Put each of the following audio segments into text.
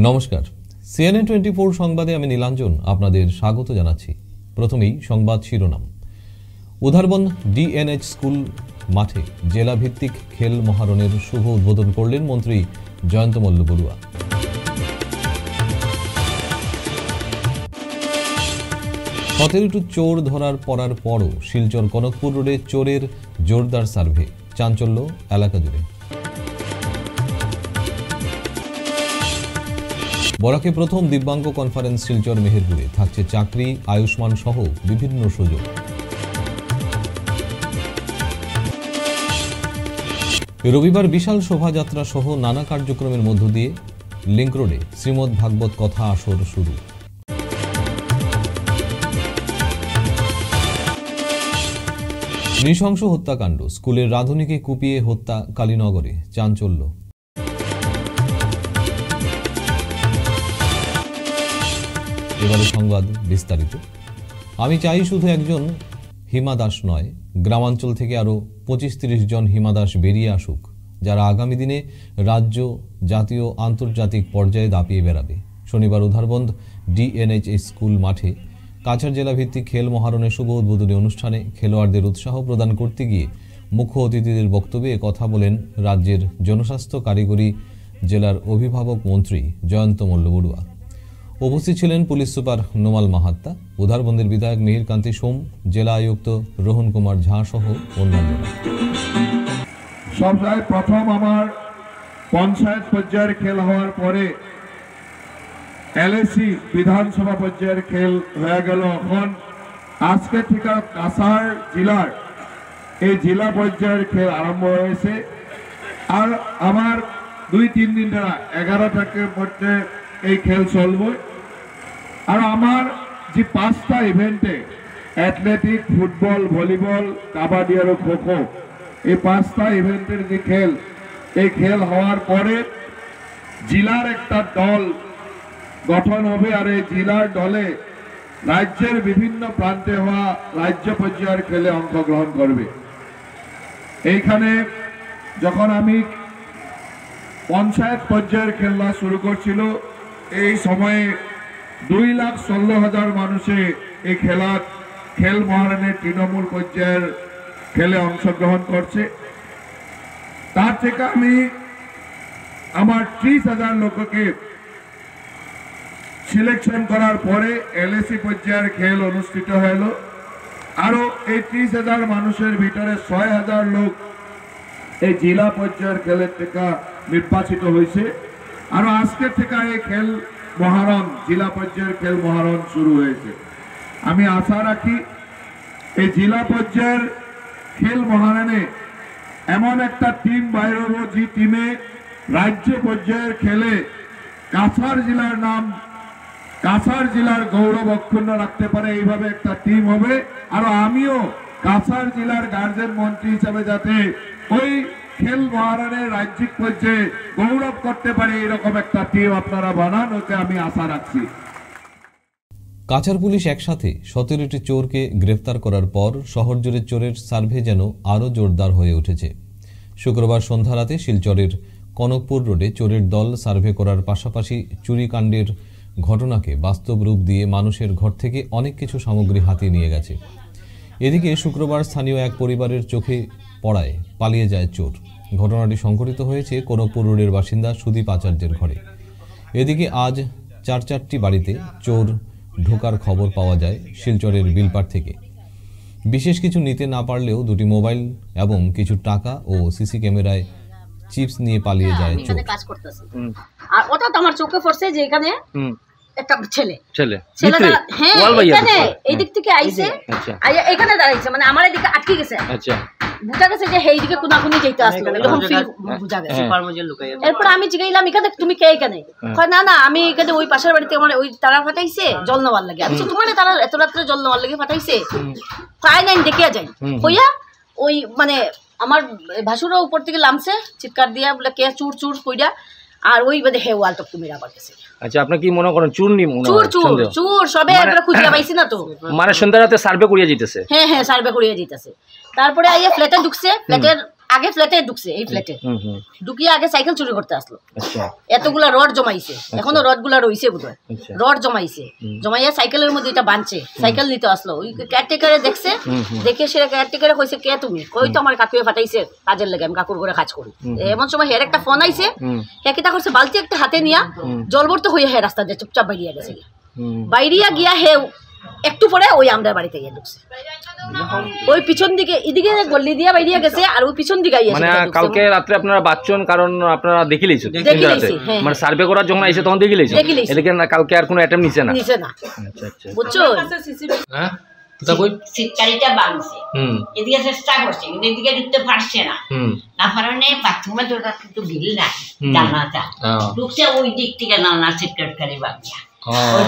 নমস্কার, CNN 24 সংবাদে আমি নীলাঞ্জন আপনাদের স্বাগত জানাচ্ছি। প্রথমেই সংবাদ শিরোনাম। উধারবন DNH স্কুল মাঠে জেলা ভিত্তিক খেল মহারণের শুভ উদ্বোধন করলেন মন্ত্রী জয়ন্ত মল্ল বড়ুয়া। সতেরোটি চোর ধরার পড়ার পরও শিলচর কনকপুর রোডে চোরের জোরদার সার্ভে, চাঞ্চল্য এলাকা জুড়ে। বরাকে প্রথম দিব্যাঙ্গ কনফারেন্স শিলচর মেহেরপুরে, থাকছে চাকরি, আয়ুষ্মান সহ বিভিন্ন সুযোগ। রবিবার বিশাল শোভাযাত্রা সহ নানা কার্যক্রমের মধ্য দিয়ে লিংক রোডে শ্রীমদ ভাগবত কথা আসর শুরু। নৃশংস হত্যাকাণ্ড, স্কুলের রাঁধুনিকে কুপিয়ে হত্যা কালীনগরে, চাঞ্চল্য। এবারে সংবাদ বিস্তারিত। আমি চাই শুধু একজন হিমা দাস নয়, গ্রামাঞ্চল থেকে আরও 25-30 জন হিমা দাস বেরিয়ে আসুক, যারা আগামী দিনে রাজ্য, জাতীয়, আন্তর্জাতিক পর্যায়ে দাপিয়ে বেড়াবে। শনিবার উধারবন্দ DNH স্কুল মাঠে কাছাড় জেলা ভিত্তিক খেল মহারণের শুভ উদ্বোধনী অনুষ্ঠানে খেলোয়াড়দের উৎসাহ প্রদান করতে গিয়ে মুখ্য অতিথিদের বক্তব্যে কথা বলেন রাজ্যের জনস্বাস্থ্য কারিগরি জেলার অভিভাবক মন্ত্রী জয়ন্ত মল্ল বড়ুয়া। উপস্থিত ছিলেন পুলিশ সুপার নোমাল মাহাত্তা, উধারবন্দের বিধায়ক মিহির কান্তি সোম, জেলা আয়ুক্ত রোহন কুমার ঝা সহ অন্যান্যরা। সবচেয়ে প্রথম আমার পঞ্চায়েত পর্যায়ের খেল হওয়ার পরে LAC বিধানসভা পর্যায়ের খেল হয়ে গেল। এখন আজকে থেকে কাছাড় জেলার এই জেলা পর্যায়ের খেল আরম্ভ হয়েছে। আর আমার 2-3 দিন ধরে 11 তারিখের মধ্যে এই খেল চলবে। আর আমার যে 5টা ইভেন্টে অ্যাথলেটিক, ফুটবল, ভলিবল, কাবাডি আর খোখো, এই 5টা ইভেন্টের যে খেল, এই খেল হওয়ার পরে জেলার একটা দল গঠন হবে। আর এই জেলার দলে রাজ্যের বিভিন্ন প্রান্তে হওয়া রাজ্য পর্যায়ের খেলে অংশগ্রহণ করবে। এইখানে যখন আমি পঞ্চায়েত পর্যায়ের খেলা শুরু করছিল, এই সময়ে 2,16,000 মানুষে এই খেল মহারণের তৃণমূল পর্যায়ের খেলে অংশগ্রহণ করছে। তার থেকে আমি আমার 30,000 লোককে সিলেকশন করার পরে LAC পর্যায়ের খেল অনুষ্ঠিত হল। আরো এই 30,000 মানুষের ভিতরে 6,000 লোক এই জেলা পর্যায়ের খেলের থেকে নির্বাচিত হয়েছে। আরো আজকের থেকে এই খেল মহারণ, জেলা পর্যায়ের খেল মহারণ শুরু হয়েছে। আমি আশা রাখি এই জেলা পর্যায়ের খেল মহারণে এমন একটা টিম বাইর হবো, যে টিমে রাজ্য পর্যায়ের খেলে কাছাড় জেলার নাম, কাছাড় জেলার গৌরব অক্ষুণ্ণ রাখতে পারে, এইভাবে একটা টিম হবে। আর আমিও কাছাড় জেলার গার্জেন মন্ত্রী হিসাবে যাতে ওই খেল মহারণের রাজ্যিক পর্যায়ে গৌরব করতে পারে, এরকম একটা টিম আপনারা বানান, ওকে আমি আশা রাখছি। কাছাড় পুলিশ একসাথে 17টি চোরকে গ্রেফতার করার পর শহর জুড়ে চোরের সার্ভে যেন আরও জোরদার হয়ে উঠেছে। শুক্রবার সন্ধ্যা রাতে শিলচরের কনকপুর রোডে চোরের দল সার্ভে করার পাশাপাশি চুরিকাণ্ডের ঘটনাকে বাস্তব রূপ দিয়ে মানুষের ঘর থেকে অনেক কিছু সামগ্রী হাতিয়ে নিয়ে গেছে। এদিকে শুক্রবার স্থানীয় এক পরিবারের চোখে পড়ায় পালিয়ে যায় চোর। ঘটনাটি সংঘটিত হয়েছে কনকপুর রোডের বাসিন্দা সুদীপ আচার্যের ঘরে। এদিকে আজ 4টি বাড়িতে চোর ঢোকার খবর পাওয়া যায় শিলচরের বিলপাড় থেকে। বিশেষ কিছু নিতে না পারলেও 2টি মোবাইল এবং কিছু টাকা ও সিসি ক্যামেরায় চিপস নিয়ে পালিয়ে যায় চোর। আর ওটা তো আমার চোখে পড়ছে যে এখানে একটা ছেলেটা হ্যাঁ এখানে এই দিক থেকে আইছে, এখানে দাঁড়াইছে, মানে আমার এদিকে আটকে গেছে। বুঝা গেছে যে এই দিকে কোনাকুনি যেতে আসলো, এরকম ফিল বুঝা গেছে। এরপর আমি জিগাইলাম, এখানে তুমি কে এখানে? কয় না না, আমি এখানে ওই পাশের বাড়িতে আমার ওই তারা ফাটাইছে জল নেওয়ার লাগে। আমি তোমার তারা এত রাত্রে জল নেওয়ার লাগে ফাটাইছে, কয় নাই দেখিয়া যাই কইয়া ওই মানে আমার ভাসুরও উপর থেকে লামছে চিৎকার দিয়া, বলে কে চুর চুর কইরা, আর ওই বাদে হে ওয়াল টপ তুমি আবার গেছে। আচ্ছা, আপনি কি মনে করেন চুর নি? চুর চুর চুর সবে একবার খুঁজে পাইছি না তো, মানে সন্ধ্যা রাতে সার্ভে করিয়া যাইতেছে। হ্যাঁ হ্যাঁ সার্ভে করিয়া যাইতেছে। তারপরে আইয়া ফ্ল্যাটে ঢুকছে, ফ্ল্যাটের আগে ফ্ল্যাটে ঢুকছে, এই ফ্ল্যাটে ঢুকিয়ে আগে সাইকেল চুরি করতে আসলো। এতগুলা রড জমাইছে, এখনো রড গুলা রয়েছে বোধহয়, রড জমাইছে, জমাইয়া সাইকেলের মধ্যে এটা বাঁধছে, সাইকেল নিতে আসলো। ওই কেয়ারটেকারে দেখছে, দেখে সে কেয়ারটেকারে কইছে কে তুমি? কই তো আমার কাকুয়ে ফাটাইছে কাজের লেগে, আমি কাকুর করে কাজ করি। এমন সময় হের একটা ফোন আইছে, হে কিতা করছে বালতি একটা হাতে নিয়া জলবর্ত হয়ে হে রাস্তা দিয়ে চুপচাপ বাইরিয়া গেছে। বাইরিয়া গিয়া হে একটু পরে ওই আমরা বাড়িতে গিয়ে ঢুকছে, ওই পিছন দিকে এদিকে গল্লি দিয়া বাইরিয়া গেছে, আর ওই পিছন দিকে আইছে। মানে কালকে রাতে আপনারা বাচ্চন, কারণ আপনারা দেখিলেছেন মানে সার্ভে করার যখন আইছে তখন দেখিলেছেন, এদিকে কালকে আর কোনো অ্যাটেম্প নিছে না। আচ্ছা আচ্ছা, বুঝছো? হ্যাঁ, শীতকালীটা বাংছে, এদিকে চেষ্টা করছে কিন্তু এদিকে ঢুকতে পারছে না, না পারনে বাথরুমে দরজা কিন্তু গিল না, জানাটা ঢুকছে ওই দিক থেকে জানা শীতকালী বাংলা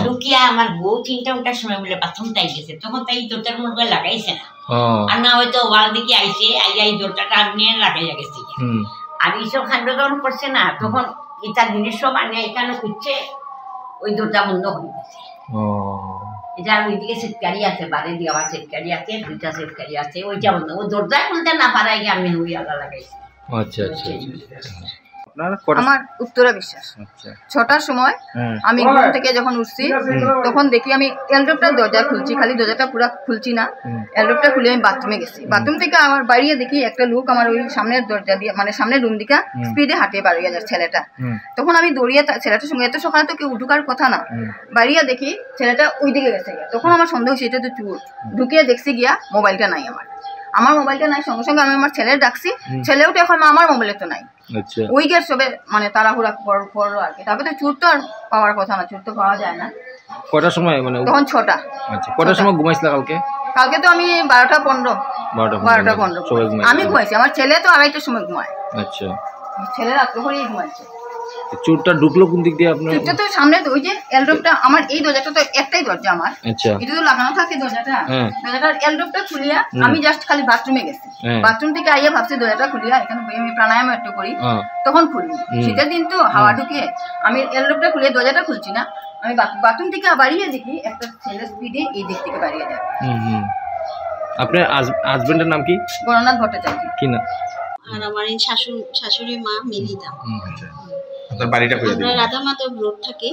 ঢুকিয়া আমার বউ 3টার সময় বলে বাথরুম তাই গেছে, তখন তাই দরজার মধ্যে লাগাইছে না, আর না হয়তো ওয়াল দিকে আইসে আইয়া এই দরজাটা নিয়ে লাগাইয়া গেছে। আর এইসব খাদ্য যখন করছে না, তখন এটা জিনিস সব আনিয়া এখানে খুঁজছে, ওই দরজা বন্ধ হয়ে গেছে। এটা ওইদিকে সেটকারি আছে, বাড়ি দিয়ে আবার সেটকারি আছে, 2টা সেটকারি আছে, ওইটা বন্ধ। ওই দরজা খুলতে না পারাই আমি ওই আগা লাগাইছি। আচ্ছা আচ্ছা, আমার উত্তরা বিশ্বাস। 6টার সময় আমি ঘুম থেকে যখন উঠছি তখন দেখি আমি এলড্রপটার দরজা খুলছি, খালি দরজাটা পুরো খুলছি না, এলড্রপটা খুলে আমি বাথরুমে গেছি। বাথরুম থেকে আমার বাইরে দেখি একটা লোক আমার ওই সামনের দরজা দিয়ে, মানে সামনের রুম দিকে স্পিডে হাঁটে বাড়িয়ে যাচ্ছে ছেলেটা। তখন আমি দৌড়িয়ে ছেলেটার সঙ্গে, এত সকালে তো কেউ ঢুকার কথা না, বাড়িয়ে দেখি ছেলেটা ওই দিকে গেছে। তখন আমার সন্দেহ হয়েছে এটা তো চুর। ঢুকিয়ে দেখছি গিয়া মোবাইলটা নাই, আমার মোবাইলটা নাই। সঙ্গে সঙ্গে আমি আমার ছেলের ডাকছি, ছেলেও তো এখন আমার মোবাইলে তো নাই। ওই গেট সবে মানে তাড়াহুড়া করলো আর কি। তারপরে তো চুর তো আর পাওয়ার কথা না, চুর তো পাওয়া যায় না। কটার সময় মানে তখন 6টা। আচ্ছা, কটার সময় ঘুমাইছিলা কালকে? কালকে তো আমি 12টা 15 আমি ঘুমাইছি। আমার ছেলে তো 2:30টার সময় ঘুমায়। আচ্ছা, ছেলে রাত্রে করেই ঘুমাইছে। চোরটা ঢুকলো কোন দিক দিয়ে আপনার? চোরটা তো সামনে ওই যে এলড্রপটা, আমার এই দরজাটা তো একটাই দরজা আমার। আচ্ছা, এটা তো লাগানো থাকে দরজাটা, দরজাটার এলড্রপটা খুলিয়া আমি জাস্ট খালি বাথরুমে গেছি। বাথরুম থেকে আইয়া ভাবছি দরজাটা খুলিয়া এখানে আমি প্রাণায়াম একটু করি, তখন খুলি। শীতের দিন তো হাওয়া ঢুকিয়ে আমি এলড্রপটা খুলিয়ে দরজাটা খুলছি না, আমি বাথরুম থেকে বাড়িয়ে দেখি একটা ছেলে স্পিডে এই দিক থেকে বাড়িয়ে যায়। আপনার হাজবেন্ডের নাম কি? গণনাথ ভট্টাচার্য। কি না? আর আমার শাশুড়ি মা মিলিদা। আপনার বাড়িটা কোথায়? আমরা রাধা মাধব রোড থাকে,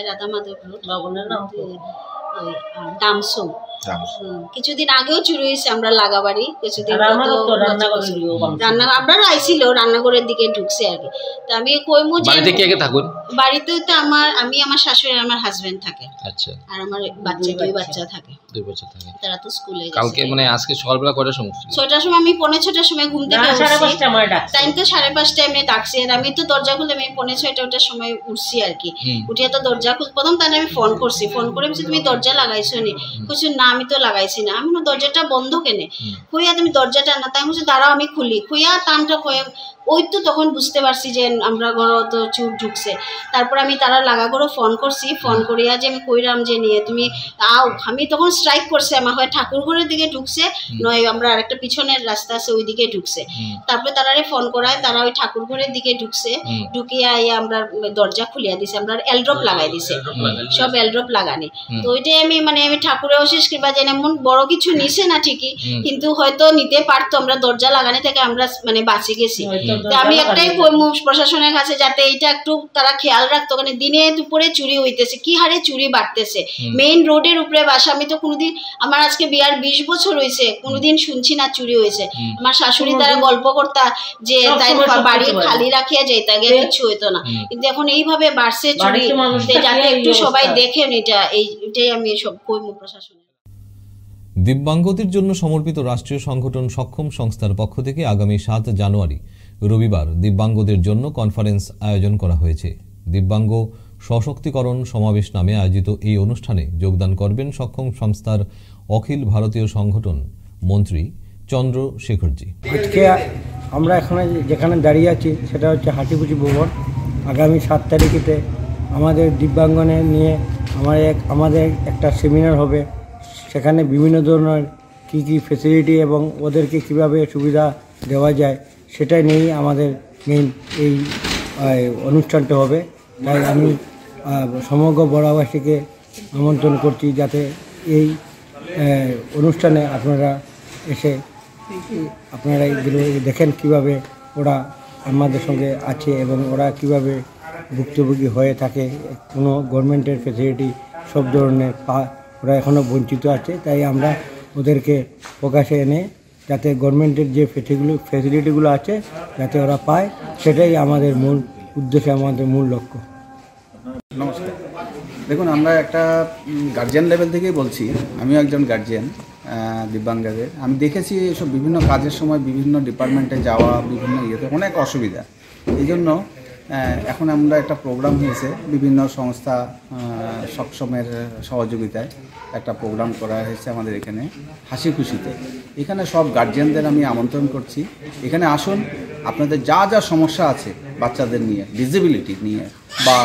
রাধা মাধব রোড, ডামসো। কিছুদিন আগেও চুরি হয়েছে আমরা লাগাবাড়ি, কিছুদিন রান্না আপনারা আইছিল রান্নাঘরের দিকে ঢুকছে আর কি। তো আমি কইমু যে বাড়িতে তো আমি আমার শাশুড়ি আর আমার হাজবেন্ড থাকে। আচ্ছা, আর আমার দুই বাচ্চা থাকে। তারা তো স্কুলে গেছে। কালকে মানে আজকে সকালবেলা কয়টার সময়? 6টার সময়, আমি 6:45টার সময় ঘুম থেকে উঠছি। টাইম তো 5:30টায় আমি ডাকছি, আর আমি তো দরজা খুলে আমি 6:45টার সময় উঠছি আর কি। উঠিয়ে তো দরজা খুল প্রথম তাহলে আমি ফোন করছি, ফোন করে বলছি তুমি দরজা লাগাইছো নি? বলছি না আমি তো লাগাইছি না। আমি দরজাটা বন্ধ কেনে? খুইয়া তুমি দরজাটা না, তাই বলছি দাঁড়াও আমি খুলি। খুইয়া টানটা খুঁয়ে ওই তো তখন বুঝতে পারছি যে আমরা ঘর তো চুর ঢুকছে। তারপর আমি তারা লাগা করে ফোন করছি, ফোন করিয়া যে আমি কইরাম যে নিয়ে তুমি আও। আমি তখন স্ট্রাইক করছে আমার হয় ঠাকুর ঘরের দিকে ঢুকছে, নয় আমরা আরেকটা পিছনের রাস্তা আছে ওই দিকে ঢুকছে। তারপরে তারারে ফোন করায়, তারা ওই ঠাকুর ঘরের দিকে ঢুকছে। ঢুকিয়ে আইয়া আমরা দরজা খুলিয়া দিছে, আমরা এলড্রপ লাগাই দিছে, সব এলড্রপ লাগানি। তো ওইটাই আমি ঠাকুরের অশেষ কৃপা যেন এমন বড় কিছু নিছে না ঠিকই, কিন্তু হয়তো নিতে পারতো। আমরা দরজা লাগানি থেকে আমরা মানে বাঁচে গেছি। আমি একটাই প্রশাসনের কাছে যাতে এটা একটু তারা খেয়াল রাখতো, মানে দিনে দুপুরে চুরি হইতেছে, কি হারে চুরি বাড়তেছে। মেইন রোডের উপরে বাসা, আমি তো কোনোদিন, আমার আজকে বিয়ার 20 বছর হয়েছে, কোনোদিন শুনছি না চুরি হয়েছে। আমার শাশুড়ি তারা গল্প করতা যে তাই বাড়ি খালি রাখিয়া যাইতে আগে কিছু হইতো না, কিন্তু এখন এইভাবে বাড়ছে চুরি, যাতে একটু সবাই দেখেন এটা। এইটাই আমি সব কইমু প্রশাসনের। দিব্যাঙ্গদের জন্য সমর্পিত রাষ্ট্রীয় সংগঠন সক্ষম সংস্থার পক্ষ থেকে আগামী 7 জানুয়ারি রবিবার দিব্যাঙ্গদের জন্য কনফারেন্স আয়োজন করা হয়েছে। দিব্যাঙ্গ সশক্তিকরণ সমাবেশ নামে আয়োজিত এই অনুষ্ঠানে যোগদান করবেন সক্ষম সংস্থার অখিল ভারতীয় সংগঠন মন্ত্রী চন্দ্রশেখরজি। আজকে আমরা এখানে যেখানে দাঁড়িয়ে আছি সেটা হচ্ছে হাটিপুচি ভবন। আগামী 7 তারিখেতে আমাদের দিব্যাঙ্গনের নিয়ে আমাদের একটা সেমিনার হবে। সেখানে বিভিন্ন ধরনের কী কী ফেসিলিটি এবং ওদেরকে কীভাবে সুবিধা দেওয়া যায় সেটাই নিয়েই আমাদের মেইন এই অনুষ্ঠানটা হবে। তাই আমি সমগ্র বড়াবাসীকে আমন্ত্রণ করছি যাতে এই অনুষ্ঠানে আপনারা এসে আপনারা এগুলো দেখেন কিভাবে ওরা আমাদের সঙ্গে আছে এবং ওরা কিভাবে ভুক্তভোগী হয়ে থাকে। কোনো গভর্নমেন্টের ফ্যাসিলিটি সব ধরনের ওরা এখনও বঞ্চিত আছে। তাই আমরা ওদেরকে প্রকাশে এনে যাতে গভর্নমেন্টের যে ফ্যাসিলিটিগুলো আছে যাতে ওরা পায়, সেটাই আমাদের মূল উদ্দেশ্য, আমাদের মূল লক্ষ্য। নমস্কার। দেখুন, আমরা একটা গার্জিয়ান লেভেল থেকেই বলছি। আমিও একজন গার্জিয়ান দিব্যাঙ্গদের। আমি দেখেছি এসব বিভিন্ন কাজের সময় বিভিন্ন ডিপার্টমেন্টে যাওয়া, বিভিন্ন ইয়েতে অনেক অসুবিধা। এই জন্য এখন আমরা একটা প্রোগ্রাম হয়েছে, বিভিন্ন সংস্থা সক্ষমের সহযোগিতায় একটা প্রোগ্রাম করা হয়েছে আমাদের এখানে হাসি খুশিতে। এখানে সব গার্জিয়ানদের আমি আমন্ত্রণ করছি, এখানে আসুন। আপনাদের যা যা সমস্যা আছে বাচ্চাদের নিয়ে, ডিসেবিলিটি নিয়ে বা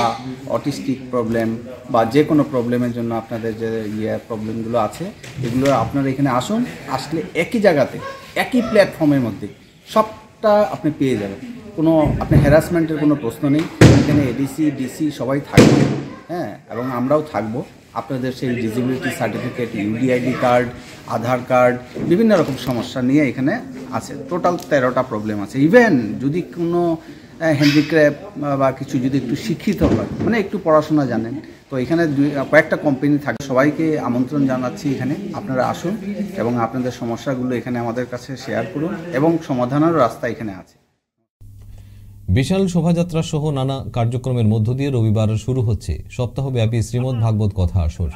অটিস্টিক প্রবলেম বা যে কোনো প্রবলেমের জন্য আপনাদের যে প্রবলেমগুলো আছে, এগুলো আপনারা এখানে আসুন। আসলে একই জায়গাতে, একই প্ল্যাটফর্মের মধ্যে সবটা আপনি পেয়ে যাবেন। কোনো আপনি হ্যারাসমেন্টের কোনো প্রশ্ন নেই। এখানে এডিসি, ডিসি সবাই থাকবে, হ্যাঁ, এবং আমরাও থাকবো। আপনাদের সেই ডিসেবিলিটি সার্টিফিকেট, ইউডিআইডি কার্ড, আধার কার্ড, বিভিন্ন রকম সমস্যা নিয়ে এখানে আছে। টোটাল 13টা প্রবলেম আছে। ইভেন যদি কোনো হ্যান্ডিক্রাফট বা কিছু যদি একটু শিক্ষিত হয়, মানে একটু পড়াশোনা জানেন, তো এখানে কয়েকটা কোম্পানি থাকে। সবাইকে আমন্ত্রণ জানাচ্ছি এখানে আপনারা আসুন এবং আপনাদের সমস্যাগুলো এখানে আমাদের কাছে শেয়ার করুন এবং সমাধানের রাস্তা এখানে আছে। বিশাল শোভাযাত্রা সহ নানা কার্যক্রমের মধ্য দিয়ে রবিবার শুরু হচ্ছে সপ্তাহব্যাপী শ্রীমদ্ ভাগবত কথা আসর।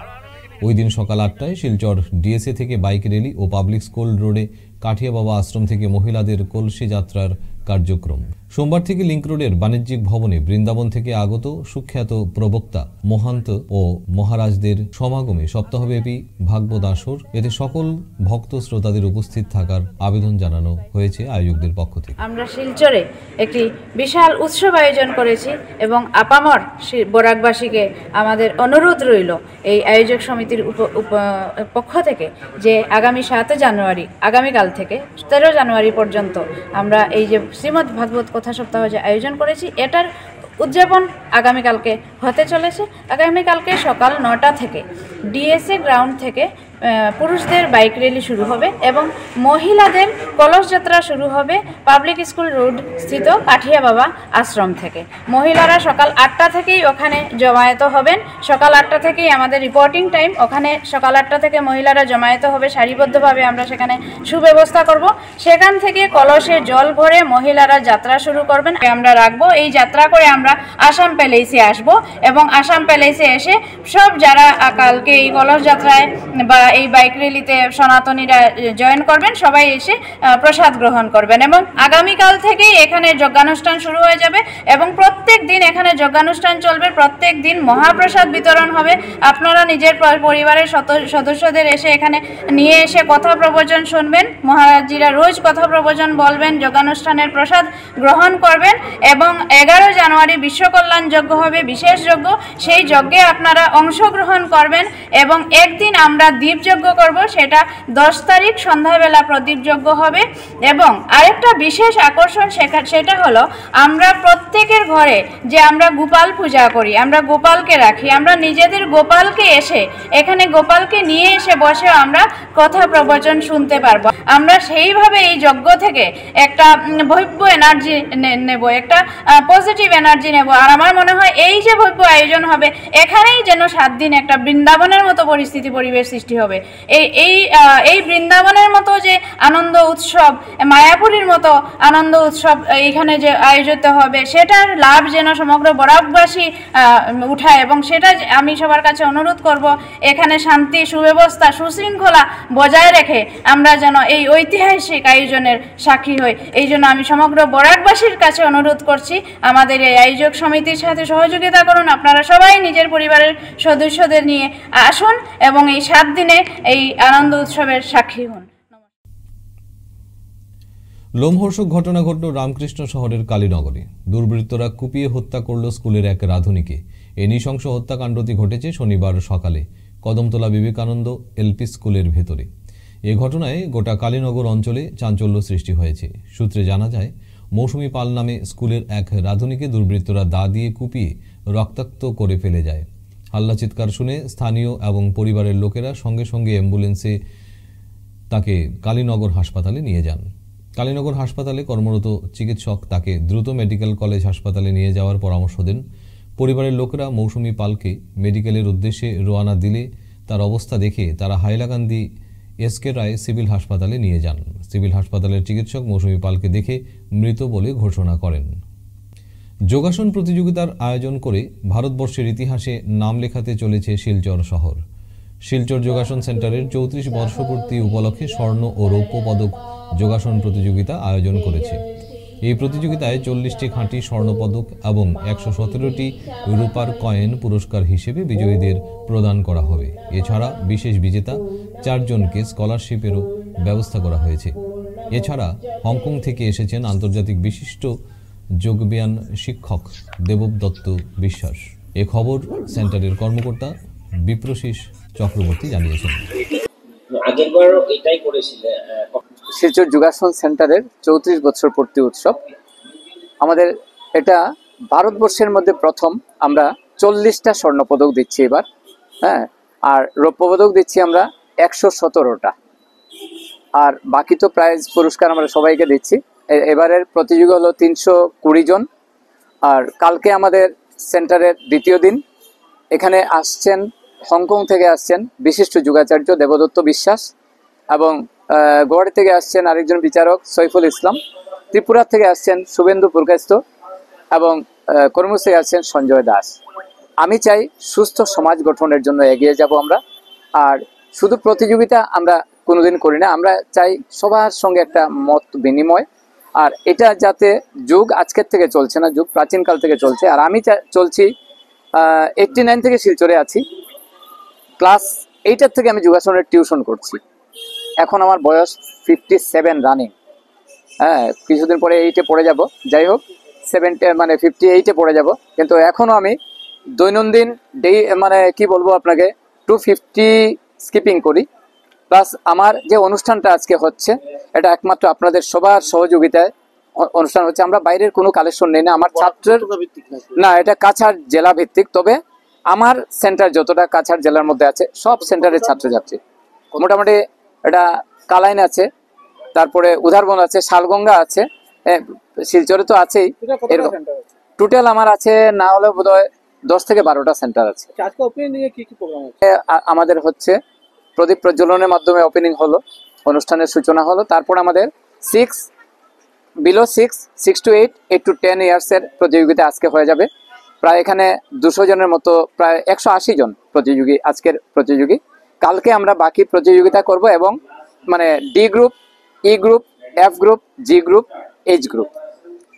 ওই দিন সকাল 8টায় শিলচর ডিএসএ থেকে বাইক র্যালি ও পাবলিক স্কুল রোডে কাঠিয়া বাবা আশ্রম থেকে মহিলাদের কলসি যাত্রার কার্যক্রম। সোমবার থেকে লিংক রোডের বাণিজ্যিক ভবনে বৃন্দাবন থেকে আগত সুখ্যাত প্রবক্তা, মহান্ত ও মহারাজদের সমাগমে সপ্তাহব্যাপী ভাগবত আসর। এতে সকল ভক্ত শ্রোতাদের উপস্থিত থাকার আবেদন জানানো হয়েছে আয়োজকদের পক্ষ থেকে। আমরা শিলচরে একটি বিশাল উৎসব আয়োজন করেছি এবং আপামর বরাকবাসীকে আমাদের অনুরোধ রইল এই আয়োজক সমিতির পক্ষ থেকে যে আগামী 7 জানুয়ারি, আগামীকাল থেকে 13 জানুয়ারি পর্যন্ত আমরা এই যে শ্রীমদ্ ভাগবত কথা সপ্তাহ যে আয়োজন করেছি, এটার উদযাপন আগামীকালকে হতে চলেছে। আগামীকালকে সকাল 9টা থেকে ডিএসএ গ্রাউন্ড থেকে পুরুষদের বাইক র্যালি শুরু হবে এবং মহিলাদের কলস যাত্রা শুরু হবে পাবলিক স্কুল রোড স্থিত কাঠিয়া বাবা আশ্রম থেকে। মহিলারা সকাল 8টা থেকেই ওখানে জমায়েত হবেন। সকাল 8টা থেকেই আমাদের রিপোর্টিং টাইম। ওখানে সকাল 8টা থেকে মহিলারা জমায়েত হবে, সারিবদ্ধভাবে আমরা সেখানে সুব্যবস্থা করব। সেখান থেকে কলসে জল ভরে মহিলারা যাত্রা শুরু করবেন। আমরা রাখবো এই যাত্রা করে আমরা আসাম প্যালেসে আসব এবং আসাম প্যালেসে এসে সব যারা কালকে এই কলস যাত্রায় বা এই বাইক র্যালিতে সনাতনীরা জয়েন করবেন, সবাই এসে প্রসাদ গ্রহণ করবেন এবং আগামীকাল থেকেই এখানে যজ্ঞানুষ্ঠান শুরু হয়ে যাবে এবং প্রত্যেক দিন এখানে যজ্ঞানুষ্ঠান চলবে। প্রত্যেক দিন মহাপ্রসাদ বিতরণ হবে। আপনারা নিজের পরিবারের সদস্যদের এসে এখানে নিয়ে এসে কথা প্রবচন শুনবেন। মহারাজজিরা রোজ কথা প্রবচন বলবেন, যজ্ঞানুষ্ঠানের প্রসাদ গ্রহণ করবেন এবং 11 জানুয়ারি বিশ্বকল্যাণ যজ্ঞ হবে, বিশেষ যজ্ঞ। সেই যজ্ঞে আপনারা অংশগ্রহণ করবেন এবং একদিন আমরা দীপযজ্ঞ করব, সেটা 10 তারিখ সন্ধ্যাবেলা প্রদীপ যজ্ঞ হবে। এবং আরেকটা বিশেষ আকর্ষণ সেটা হলো আমরা প্রত্যেকের ঘরে যে আমরা গোপাল পূজা করি, আমরা গোপালকে রাখি, আমরা নিজেদের গোপালকে এসে এখানে গোপালকে নিয়ে এসে বসে আমরা কথা প্রবচন শুনতে পারবো। আমরা সেইভাবে এই যজ্ঞ থেকে একটা ভব্য এনার্জি নেব, একটা পজিটিভ এনার্জি নেব। আর আমার মনে হয় এই যে ভব্য আয়োজন হবে, এখানেই যেন 7 দিন একটা বৃন্দাবনের মতো পরিবেশ সৃষ্টি হবে। এই বৃন্দাবনের মতো যে আনন্দ উৎসব, মায়াপুরীর মতো আনন্দ উৎসব এইখানে যে আয়োজিত হবে, সেটার লাভ যেন সমগ্র বরাকবাসী উঠায় এবং সেটা আমি সবার কাছে অনুরোধ করব এখানে শান্তি, সুব্যবস্থা, সুশৃঙ্খলা বজায় রেখে আমরা যেন এই ঐতিহাসিক আয়োজনের সাক্ষী হই। এই জন্য আমি সমগ্র বরাকবাসীর কাছে অনুরোধ করছি আমাদের এই আয়োজক সমিতির সাথে সহযোগিতা করুন। আপনারা সবাই নিজের পরিবারের সদস্যদের নিয়ে আসুন এবং এই 7 দিনে এই আনন্দ উৎসবের সাক্ষী হন। লোমহর্ষক ঘটনা ঘটল রামকৃষ্ণ শহরের কালীনগরে। দুর্বৃত্তরা কুপিয়ে হত্যা করল স্কুলের এক রাঁধুনিকে। এই নৃশংস হত্যাকাণ্ডটি ঘটেছে শনিবার সকালে কদমতলা বিবেকানন্দ এলপি স্কুলের ভেতরে। এ ঘটনায় গোটা কালীনগর অঞ্চলে চাঞ্চল্য সৃষ্টি হয়েছে। সূত্রে জানা যায়, মৌসুমী পাল নামে স্কুলের এক রাঁধুনিকে দুর্বৃত্তরা দা দিয়ে কুপিয়ে রক্তাক্ত করে ফেলে যায়। হাল্লা চিৎকার শুনে স্থানীয় এবং পরিবারের লোকেরা সঙ্গে সঙ্গে অ্যাম্বুলেন্সে তাকে কালীনগর হাসপাতালে নিয়ে যান। কালীনগর হাসপাতালে কর্মরত চিকিৎসক তাকে দ্রুত মেডিকেল কলেজ হাসপাতালে নিয়ে যাওয়ার পরামর্শ দেন। পরিবারের লোকেরা মৌসুমী পালকে মেডিকেলের উদ্দেশ্যে রওনা দিলে তার অবস্থা দেখে তারা হাইলাকান্দি এসকে রায় সিভিল হাসপাতালে নিয়ে যান। সিভিল হাসপাতালের চিকিৎসক মৌসুমী পালকে দেখে মৃত বলে ঘোষণা করেন। যোগাসন প্রতিযোগিতার আয়োজন করে ভারতবর্ষের ইতিহাসে নাম লেখাতে চলেছে শিলচর শহর। শিলচর যোগাসন সেন্টারের 34 বর্ষপূর্তি উপলক্ষে স্বর্ণ ও রৌপ্য পদক যোগাসন প্রতিযোগিতা আয়োজন করেছে। এই প্রতিযোগিতায় 40টি খাঁটি স্বর্ণপদক এবং 117টি রূপার কয়েন পুরস্কার হিসেবে বিজয়ীদের প্রদান করা হবে। এছাড়া বিশেষ বিজেতা 4 জনকে স্কলারশিপেরও ব্যবস্থা করা হয়েছে। এছাড়া হংকং থেকে এসেছেন আন্তর্জাতিক বিশিষ্ট যোগব্যায়াম শিক্ষক দেবব দত্ত বিশ্বাস। এ খবর সেন্টারের কর্মকর্তা বিপ্রশিস চক্রবর্তী জানিয়েছেন। আগেরবারও এটাই করেছিলেন। শিলচর যোগাসন সেন্টারের 34 বছর পূর্তি উৎসব। আমাদের এটা ভারতবর্ষের মধ্যে প্রথম আমরা 40টা স্বর্ণপদক দিচ্ছি এবার, হ্যাঁ, আর রৌপ্য পদক দিচ্ছি আমরা 117টা, আর বাকি তো প্রাইজ পুরস্কার আমরা সবাইকে দিচ্ছি। এবারের প্রতিযোগী হলো 320 জন। আর কালকে আমাদের সেন্টারের দ্বিতীয় দিন। এখানে আসছেন হংকং থেকে আসছেন বিশিষ্ট যোগাচার্য দেবদত্ত বিশ্বাস, এবং গুয়াহাটি থেকে আসছেন আরেকজন বিচারক সৈফুল ইসলাম, ত্রিপুরা থেকে আসছেন শুভেন্দু পুরকাস্ত, এবং কর্মস থেকে আসছেন সঞ্জয় দাস। আমি চাই সুস্থ সমাজ গঠনের জন্য এগিয়ে যাব আমরা। আর শুধু প্রতিযোগিতা আমরা কোনোদিন করি না, আমরা চাই সবার সঙ্গে একটা মত বিনিময়। আর এটা যাতে যুগ আজকের থেকে চলছে না, যুগ প্রাচীনকাল থেকে চলছে। আর আমি চলছি 89 থেকে শিলচরে আছি। ক্লাস 8 থেকে আমি যোগাসনের টিউশন করছি। এখন আমার বয়স 57 রানিং। হ্যাঁ, কিছুদিন পরে 8-এ পড়ে যাব। যাই হোক, 58-এ পড়ে যাব। কিন্তু এখনও আমি দৈনন্দিন মানে কি বলবো আপনাকে 250 স্কিপিং করি। প্লাস আমার যে অনুষ্ঠানটা আজকে হচ্ছে এটা একমাত্র আপনাদের সবার সহযোগিতায় অনুষ্ঠান হচ্ছে। আমরা বাইরের কোনো কালেকশন নেই না, আমার ছাত্রের না, এটা কাছাড় জেলা ভিত্তিক। তবে আমার সেন্টার যতটা কাছাড় জেলার মধ্যে আছে সব সেন্টারের ছাত্রছাত্রী, মোটামুটি এটা কালাইন আছে, তারপরে উধারবন আছে, শালগঙ্গা আছে, শিলচরে তো আছেই। টোটাল আমার আছে না হলে বোধহয় 10 থেকে 12টা সেন্টার আছে। আমাদের হচ্ছে প্রদীপ প্রজ্বলনের মাধ্যমে ওপেনিং হলো, অনুষ্ঠানের সূচনা হলো। তারপর আমাদের 6 to 8, 8 to 10 ইয়ার্সের প্রতিযোগিতা আজকে হয়ে যাবে। প্রায় এখানে 200 জনের মতো, প্রায় 180 জন প্রতিযোগী আজকের প্রতিযোগী। কালকে আমরা বাকি প্রতিযোগিতা করব, এবং মানে ডি গ্রুপ, ই গ্রুপ, এফ গ্রুপ, জি গ্রুপ, এইচ গ্রুপ,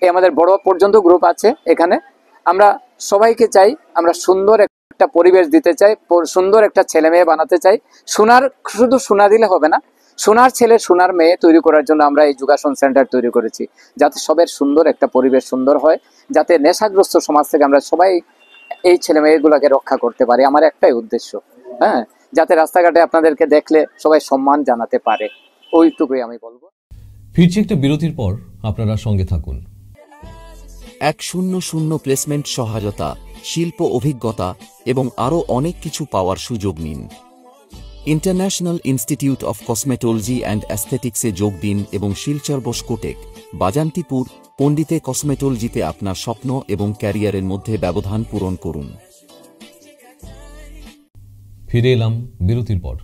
এই আমাদের বড় পর্যন্ত গ্রুপ আছে এখানে। আমরা সবাইকে চাই, আমরা সুন্দর একটা পরিবেশ দিতে চাই, সুন্দর একটা ছেলে মেয়ে বানাতে চাই। শুধু সোনা দিলে হবে না, সোনার ছেলে সোনার মেয়ে তৈরি করার জন্য আমরা এই যোগাসন সেন্টার তৈরি করেছি, যাতে সবের সুন্দর একটা পরিবেশ সুন্দর হয়, যাতে নেশাগ্রস্ত সমাজ থেকে আমরা সবাই এই ছেলে মেয়েগুলোকে রক্ষা করতে পারি। আমার একটাই উদ্দেশ্য, হ্যাঁ, যাতে রাস্তাঘাটে আপনাদেরকে দেখলে সবাই সম্মান জানাতে পারে, ওইটুকুই আমি বলবো। ফিরছি একটা বিরতির পর, আপনারা সঙ্গে থাকুন। 100 প্লেসমেন্ট সহায়তা, শিল্প অভিজ্ঞতা এবং আরও অনেক কিছু পাওয়ার সুযোগ নিন। International institute of cosmetology and অ্যাস্থেটিক্সে যোগ দিন এবং শিলচর বসকোটেক, বাজান্তিপুর, পণ্ডিতে কসমেটোলজিতে আপনার স্বপ্ন এবং ক্যারিয়ারের মধ্যে ব্যবধান পূরণ করুন। ফিরে এলাম বিরতির পর।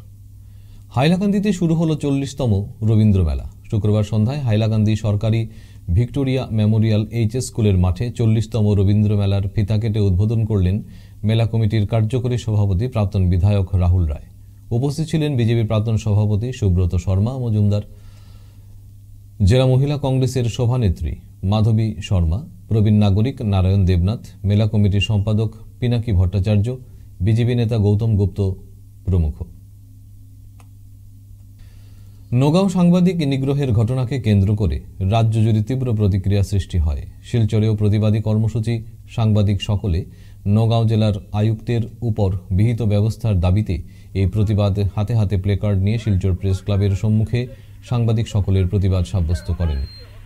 হাইলাকান্দিতে শুরু হলো 40তম রবীন্দ্র মেলা। শুক্রবার সন্ধ্যায় হাইলাকান্দি সরকারি ভিক্টোরিয়া মেমোরিয়াল এইচএস স্কুলের মাঠে 40তম রবীন্দ্র মেলার ফিতা কেটে উদ্বোধন করলেন মেলা কমিটির কার্যকরী সভাপতি প্রাক্তন বিধায়ক রাহুল রায়। উপস্থিত ছিলেন বিজেপি প্রাক্তন সভাপতি সুব্রত শর্মা মজুমদার, জেলা মহিলা কংগ্রেসের সভানেত্রী মাধবী শর্মা, প্রবীণ নাগরিক নারায়ণ দেবনাথ, মেলা কমিটির সম্পাদক পিনাকি ভট্টাচার্য, বিজেপি নেতা গৌতম গুপ্ত প্রমুখ। নগাঁও সাংবাদিক নিগ্রহের ঘটনাকে কেন্দ্র করে রাজ্য জুড়ে তীব্র প্রতিক্রিয়া সৃষ্টি হয়। শিলচরেও প্রতিবাদী কর্মসূচি, সাংবাদিক সকলে নগাঁও জেলার আয়ুক্তের উপর বিহিত ব্যবস্থার দাবিতে এই প্রতিবাদ হাতে হাতে প্লেকার্ড নিয়ে শিলচর প্রেস ক্লাবের সম্মুখে সাংবাদিক সকলের প্রতিবাদ সাব্যস্ত করেন।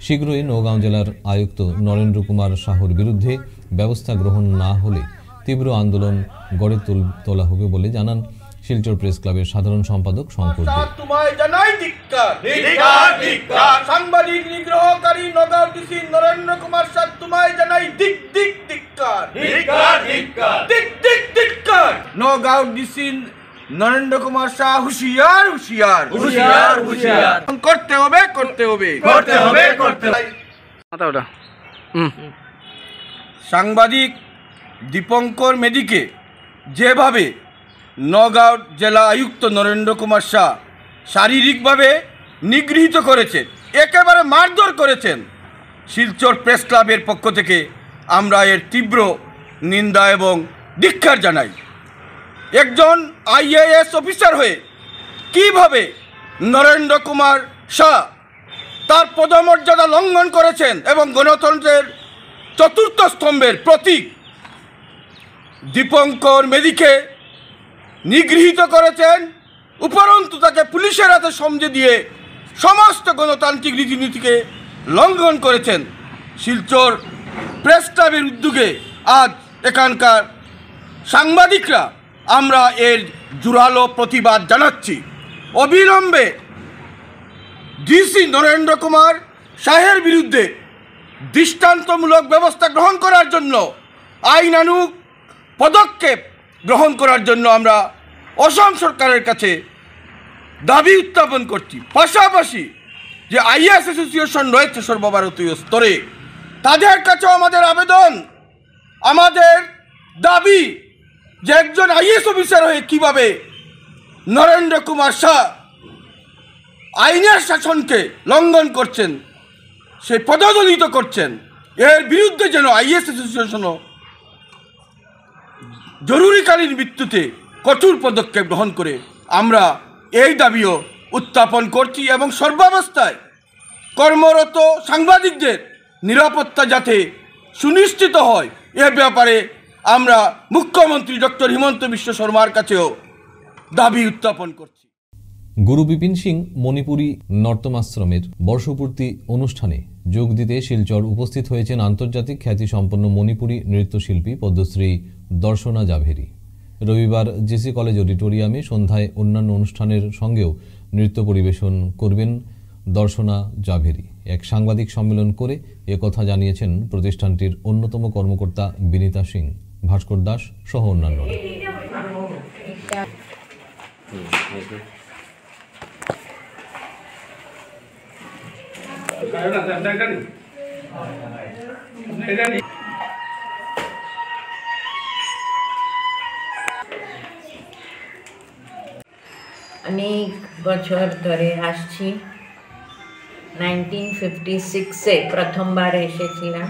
শীঘ্রই নগাঁও জেলার আয়ুক্ত নরেন্দ্র কুমার সাহুর বিরুদ্ধে ব্যবস্থা গ্রহণ না হলে তীব্র আন্দোলন গড়ে তোলা হবে বলে জানান শিলচর প্রেস ক্লাবের সাধারণ সম্পাদক শঙ্কর দে। তোমায় জানাই ধিক্কার, ধিক্কার, ধিক্কার। সাংবাদিক নিগ্রহকারী নগাঁও ডিসি নরেন্দ্র কুমার শাহ, তোমায় জানাই ধিক্কার, ধিক্কার, ধিক্কার, ধিক্কার। নগাঁও ডিসি নরেন্দ্র কুমার শাহ, হুঁশিয়ার, হুঁশিয়ার, হুঁশিয়ার, হুঁশিয়ার। করতে হবে, করতে হবে, করতে হবে, করতে হবে। সাংবাদিক দীপঙ্কর মেদিকে যেভাবে নগাঁও জেলা আয়ুক্ত নরেন্দ্র কুমার শাহ শারীরিকভাবে নিগৃহীত করেছেন, একেবারে মারধর করেছেন, শিলচর প্রেস ক্লাবের পক্ষ থেকে আমরা এর তীব্র নিন্দা এবং ধিক্কার জানাই। একজন IAS অফিসার হয়ে কিভাবে নরেন্দ্র কুমার শাহ তার পদমর্যাদা লঙ্ঘন করেছেন এবং গণতন্ত্রের চতুর্থ স্তম্ভের প্রতীক দীপঙ্কর মেদিকে নিগৃহীত করেছেন, উপরন্তু তাকে পুলিশের হাতে সমঝে দিয়ে সমস্ত গণতান্ত্রিক রীতিনীতিকে লঙ্ঘন করেছেন। শিলচর প্রেস ক্লাবের উদ্যোগে আজ এখানকার সাংবাদিকরা আমরা এর জোরালো প্রতিবাদ জানাচ্ছি। অবিলম্বে ডিসি নরেন্দ্র কুমার শাহের বিরুদ্ধে দৃষ্টান্তমূলক ব্যবস্থা গ্রহণ করার জন্য, আইনানুগ পদক্ষেপ গ্রহণ করার জন্য আমরা অসম সরকারের কাছে দাবি উত্থাপন করছি। পাশাপাশি যে IAS অ্যাসোসিয়েশন রয়েছে সর্বভারতীয় স্তরে, তাদের কাছেও আমাদের আবেদন, আমাদের দাবি যে একজন IAS অফিসার হয়ে কীভাবে নরেন্দ্র কুমার শাহ আইনের শাসনকে লঙ্ঘন করছেন, সে পদদলিত করছেন, এর বিরুদ্ধে যেন IAS অ্যাসোসিয়েশনও জরুরিকালীন ভিত্তিতে কঠোর পদক্ষেপ গ্রহণ করে আমরা এই দাবিও উত্থাপন করছি এবং সর্বাবস্থায় কর্মরত সাংবাদিকদের নিরাপত্তা যাতে সুনিশ্চিত হয় এ ব্যাপারে আমরা মুখ্যমন্ত্রী ডক্টর হিমন্ত বিশ্ব শর্মার কাছেও দাবি উত্থাপন করছি। গুরু বিপিন সিং মণিপুরী নর্তমাশ্রমের বর্ষপূর্তি অনুষ্ঠানে যোগ দিতে শিলচর উপস্থিত হয়েছেন আন্তর্জাতিক খ্যাতিসম্পন্ন মণিপুরী নৃত্যশিল্পী পদ্মশ্রী দর্শনা জাভেরি। রবিবার জেসি কলেজ অডিটোরিয়ামে সন্ধ্যায় অন্যান্য অনুষ্ঠানের সঙ্গেও নৃত্য পরিবেশন করবেন দর্শনা জাভেরি। এক সাংবাদিক সম্মেলন করে একথা জানিয়েছেন প্রতিষ্ঠানটির অন্যতম কর্মকর্তা বিনীতা সিং, ভাস্কর দাস সহ অন্যান্যরা। অনেক বছর ধরে আসছি। 1956-এ প্রথমবার এসেছিলাম।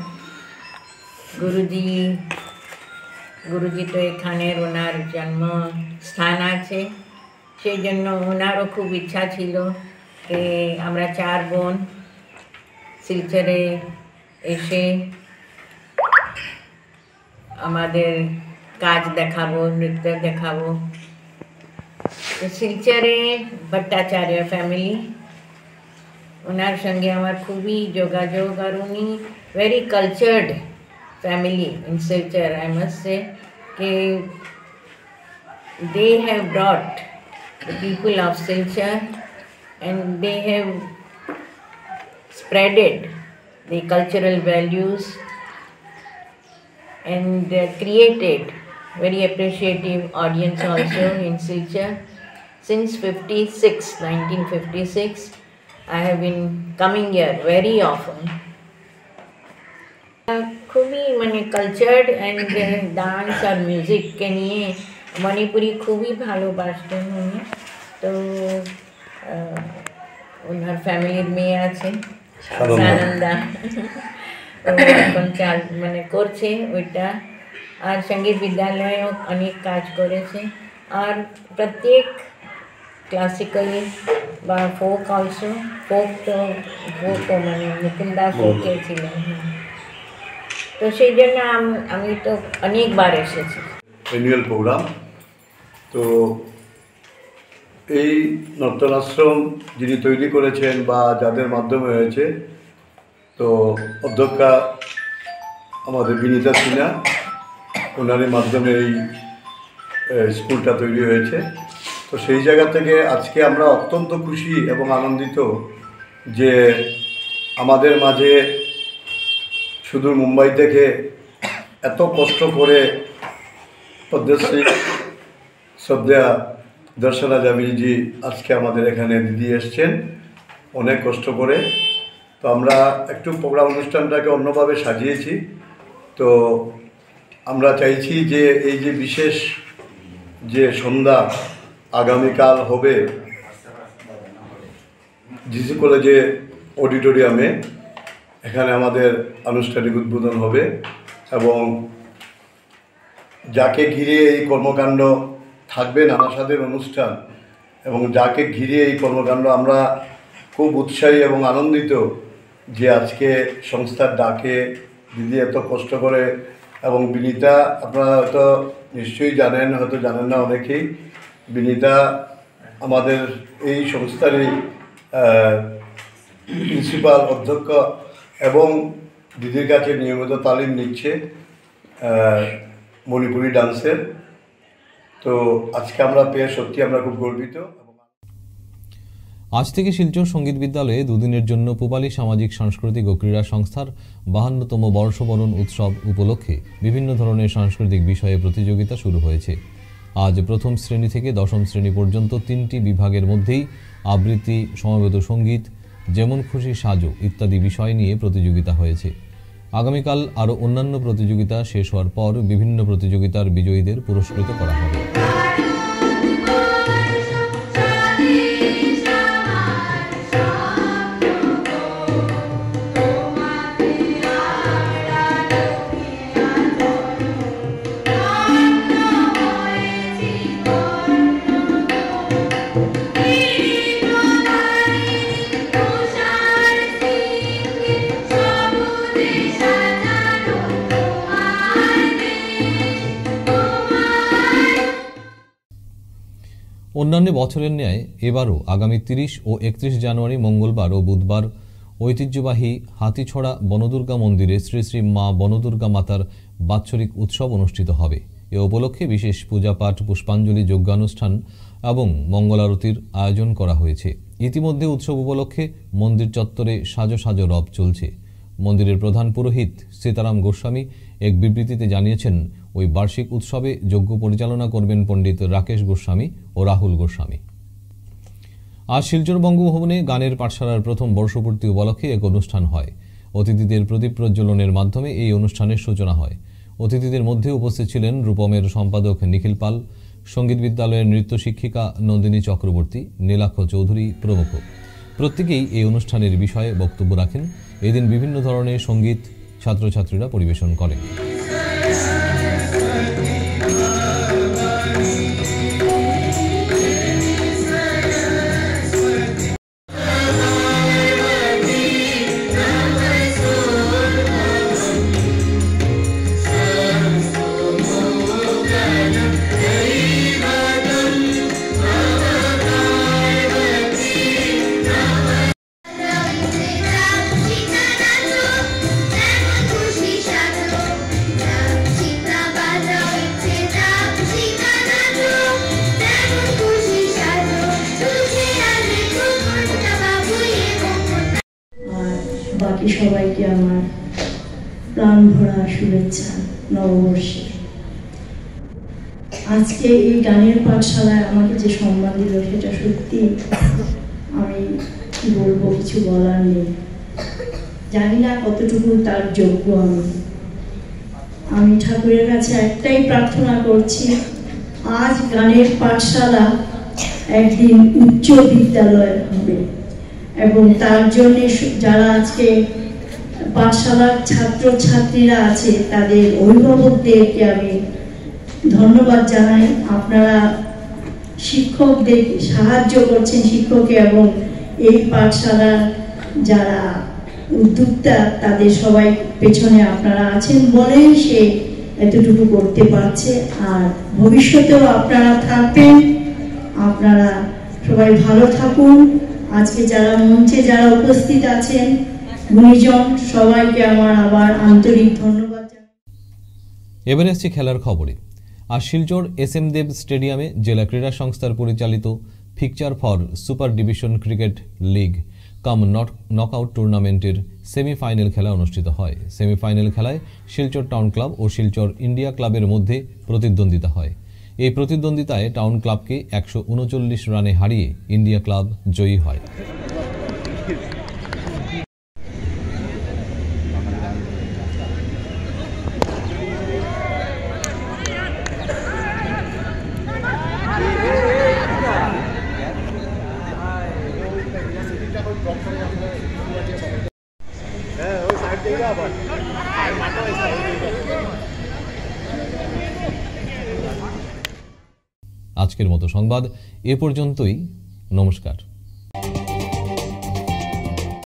গুরুজি তো এখানের ওনার জন্মস্থান আছে, সেই জন্য ওনারও খুব ইচ্ছা ছিল যে আমরা 4 বোন শিলচরে এসে আমাদের কাজ দেখাবো, নৃত্য দেখাবো। তো শিলচরে ভট্টাচার্য ফ্যামিলি, ওনার সঙ্গে আমার খুবই যোগাযোগ, আর উনি very cultured family in Silchar. I must say K they have brought the people of Silchar and they have spreaded the cultural values and created very appreciative audience also in Silchar. Since 1956, I have been coming here very often. খুবই মানে cultured and dance আর মিউজিককে নিয়ে মণিপুরি খুবই ভালোবাসতেন উনি। তো ওনার ফ্যামিলির মেয়ে আছে সানন্দা, এখন মানে করছে ওইটা, আর সঙ্গীত বিদ্যালয়েও অনেক কাজ করেছে। আর প্রত্যেক ক্লাসিক্যাল বা ফোক অলসো, ফোক মানে মুকুন্দা ফোকে ছিলেন। তো সেই জন্য আমি তো অনেকবার এসেছি। অ্যানুয়াল প্রোগ্রাম তো এই নর্তনাশ্রম যিনি তৈরি করেছেন বা যাদের মাধ্যমে হয়েছে, তো অধ্যক্ষা আমাদের বিনীতা সিনহা, ওনার মাধ্যমে এই স্কুলটা তৈরি হয়েছে। তো সেই জায়গা থেকে আজকে আমরা অত্যন্ত খুশি এবং আনন্দিত যে আমাদের মাঝে সুদূর মুম্বাই থেকে এত কষ্ট করে পদ্মশ্রী শ্রদ্ধা দর্শনা জামিলজি আজকে আমাদের এখানে দিদি এসছেন অনেক কষ্ট করে। তো আমরা একটু প্রোগ্রাম অনুষ্ঠানটাকে অন্যভাবে সাজিয়েছি। তো আমরা চাইছি যে এই যে বিশেষ যে সন্ধ্যা আগামীকাল হবে জিসি কলেজে অডিটোরিয়ামে, এখানে আমাদের আনুষ্ঠানিক উদ্বোধন হবে এবং যাকে ঘিরে এই কর্মকাণ্ড থাকবে নানা স্বাদের অনুষ্ঠান এবং যাকে ঘিরে এই কর্মকাণ্ড আমরা খুব উৎসাহী এবং আনন্দিত যে আজকে সংস্থার ডাকে দিদি এত কষ্ট করে এবং বিনীতা আপনারা হয়তো নিশ্চয়ই জানেন, হয়তো জানেন না অনেকেই, বিনীতা আমাদের এই সংস্থারই প্রিন্সিপাল অধ্যক্ষ এবং দিদির কাছে নিয়মিত তালিম নিচ্ছে মণিপুরি ডান্সের। তো আজকে আমরা পেয়ে সত্যি আমরা খুব গর্বিত। আজ থেকে শিলচর সঙ্গীত বিদ্যালয়ে দুদিনের জন্য পূবালী সামাজিক সাংস্কৃতিক ও ক্রীড়া সংস্থার 52তম বর্ষবরণ উৎসব উপলক্ষে বিভিন্ন ধরনের সাংস্কৃতিক বিষয়ে প্রতিযোগিতা শুরু হয়েছে। আজ প্রথম শ্রেণী থেকে দশম শ্রেণী পর্যন্ত 3টি বিভাগের মধ্যেই আবৃত্তি, সমবেত সঙ্গীত, যেমন খুশি সাজো ইত্যাদি বিষয় নিয়ে প্রতিযোগিতা হয়েছে। আগামীকাল আরও অন্যান্য প্রতিযোগিতা শেষ হওয়ার পর বিভিন্ন প্রতিযোগিতার বিজয়ীদের পুরস্কৃত করা হবে। অন্যান্য বছরের ন্যায় এবারও আগামী 30 ও 31 জানুয়ারি মঙ্গলবার ও বুধবার ঐতিহ্যবাহী হাতিছড়া বনদুর্গা মন্দিরে শ্রী শ্রী মা বনদুর্গা মাতার বাৎসরিক উৎসব অনুষ্ঠিত হবে। এ উপলক্ষে বিশেষ পূজাপাঠ, পুষ্পাঞ্জলি, যজ্ঞানুষ্ঠান এবং মঙ্গলারতির আয়োজন করা হয়েছে। ইতিমধ্যে উৎসব উপলক্ষে মন্দির চত্বরে সাজো সাজো রব চলছে। মন্দিরের প্রধান পুরোহিত সীতারাম গোস্বামী এক বিবৃতিতে জানিয়েছেন, ওই বার্ষিক উৎসবে যজ্ঞ পরিচালনা করবেন পণ্ডিত রাকেশ গোস্বামী ও রাহুল গোস্বামী। আজ শিলচর বঙ্গভবনে গানের পাঠশালার প্রথম বর্ষপূর্তি উপলক্ষে এক অনুষ্ঠান হয়। অতিথিদের প্রদীপ প্রজ্বলনের মাধ্যমে এই অনুষ্ঠানের সূচনা হয়। অতিথিদের মধ্যে উপস্থিত ছিলেন রূপমের সম্পাদক নিখিল পাল, সঙ্গীত বিদ্যালয়ের নৃত্য শিক্ষিকা নন্দিনী চক্রবর্তী, নীলাক্ষ চৌধুরী প্রমুখ। প্রত্যেকেই এই অনুষ্ঠানের বিষয়ে বক্তব্য রাখেন। এদিন বিভিন্ন ধরনের সঙ্গীত ছাত্রছাত্রীরা পরিবেশন করেন। বাকি সবাইকে আমার প্রাণ ভরা শুভেচ্ছা নববর্ষে। আজকে এই গানের পাঠশালায় আমাকে যে সম্মান দিল সেটা সত্যি আমি কি বলবো, কিছু বলার নেই। জানি না কতটুকু তার যোগ্য আমি ঠাকুরের কাছে একটাই প্রার্থনা করছি, আজ গানের পাঠশালা একদিন উচ্চ বিদ্যালয় হবে এবং তার জন্য যারা আজকে পাঠশালার ছাত্রছাত্রীরা আছে তাদের অভিভাবকদেরকে আমি ধন্যবাদ জানাই। আপনারা শিক্ষকদের সাহায্য করছেন, শিক্ষক এবং এই পাঠশালার যারা উদ্যোক্তা তাদের সবাই পেছনে আপনারা আছেন বলেই সে এতটুকু করতে পারছে। আর ভবিষ্যতেও আপনারা থাকবেন, আপনারা সবাই ভালো থাকুন। আজকে যারা মঞ্চে যারা উপস্থিত আছেন গুণীজন সবাইকে আমার আবার আন্তরিক ধন্যবাদ। এবারে আসছে খেলার খবরে। আর শিলচর SM দেব স্টেডিয়ামে জেলা ক্রীড়া সংস্থার পরিচালিত fixture for super division cricket league come knockout টুর্নামেন্টের সেমিফাইনাল খেলা অনুষ্ঠিত হয়। সেমিফাইনাল খেলায় শিলচর টাউন ক্লাব ও শিলচর ইন্ডিয়া ক্লাবের মধ্যে প্রতিদ্বন্দ্বিতা হয়। এই প্রতিদ্বন্দ্বিতায় টাউন ক্লাবকে 139 রানে হারিয়ে ইন্ডিয়া ক্লাব জয়ী হয়। আজকের মতো সংবাদ এ পর্যন্তই। নমস্কার।